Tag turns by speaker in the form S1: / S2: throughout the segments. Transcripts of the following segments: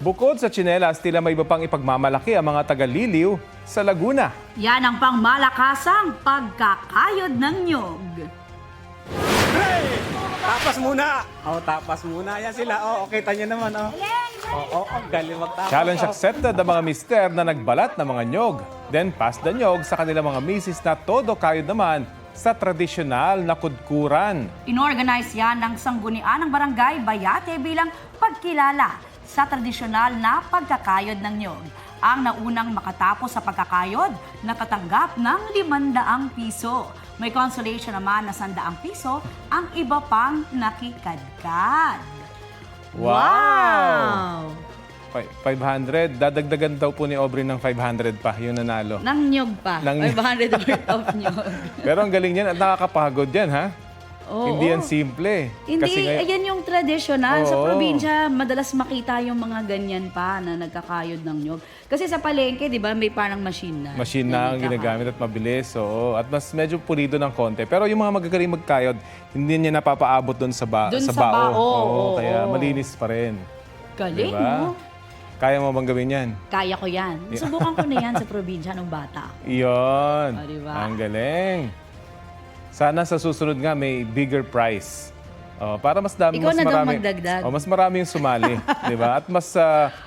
S1: Bukod sa tsinelas, tila may iba pang ipagmamalaki ang mga taga-Liliw sa Laguna.
S2: Yan ang pangmalakasang pagkakayod ng nyog.
S3: Hey! Tapas muna! Tapas muna. Yan sila. Kita nyo naman. Galing magtapas.
S1: Challenge accepted ang mga mister na nagbalat ng mga nyog. Then pass the nyog sa kanilang mga misis na todo kayod naman sa tradisyonal na kudkuran.
S2: Inorganize yan ng sanggunian ng barangay Bayate bilang pagkilala sa tradisyonal na pagkakayod ng nyog. Ang naunang makatapos sa pagkakayod, nakatanggap ng 500 piso. May consolation naman na 100 piso, ang iba pang nakikadkad.
S1: Wow! 500. Dadagdagan daw po ni Aubrey ng 500 pa, yung nanalo.
S2: Nang nyog pa.
S1: Nang-
S2: 500 worth of nyog.
S1: Pero ang galing yan at nakakapagod yan, ha?
S2: Oo.
S1: Hindi yan simple.
S2: Hindi,
S1: Kasi
S2: ayan yung traditional. Sa
S1: Oo.
S2: probinsya, madalas makita yung mga ganyan pa na nagkakayod ng nyog. Kasi sa palengke, di ba, may parang machine na.
S1: machine na ang ginagamit at mabilis. Oo. At mas medyo pulido ng konti. Pero yung mga magagaling magkayod, hindi niya napapaabot doon sa,
S2: Dun sa
S1: bao.
S2: bao, oo.
S1: Kaya malinis pa rin.
S2: Galing,
S1: Diba?
S2: no?
S1: Kaya mo bang gawin yan?
S2: Kaya ko yan. Subukan ko na yan sa probinsya nung bata.
S1: Iyon.
S2: Diba?
S1: Ang galing. Sana sa susunod nga may bigger prize. Para mas dami,
S2: Ikaw
S1: mas
S2: na daw
S1: marami.
S2: magdagdag.
S1: Mas marami yung sumali, 'di ba?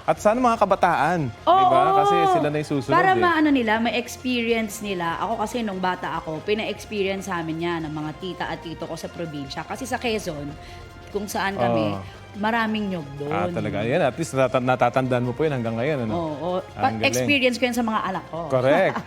S1: At sana mga kabataan, 'di ba?
S2: Oo.
S1: Kasi sila na yung susunod.
S2: Para
S1: eh.
S2: maano nila, may experience nila. Ako kasi nung bata ako, pina-experience sa amin yan ng mga tita at tito ko sa probinsya. Kasi sa Quezon, kung saan kami, maraming nyog doon.
S1: Talaga. Yan, at least natatandaan mo po yun hanggang ngayon. Ano?
S2: Oo.
S1: Ang galing.
S2: Experience ko yan sa mga anak ko.
S1: Correct.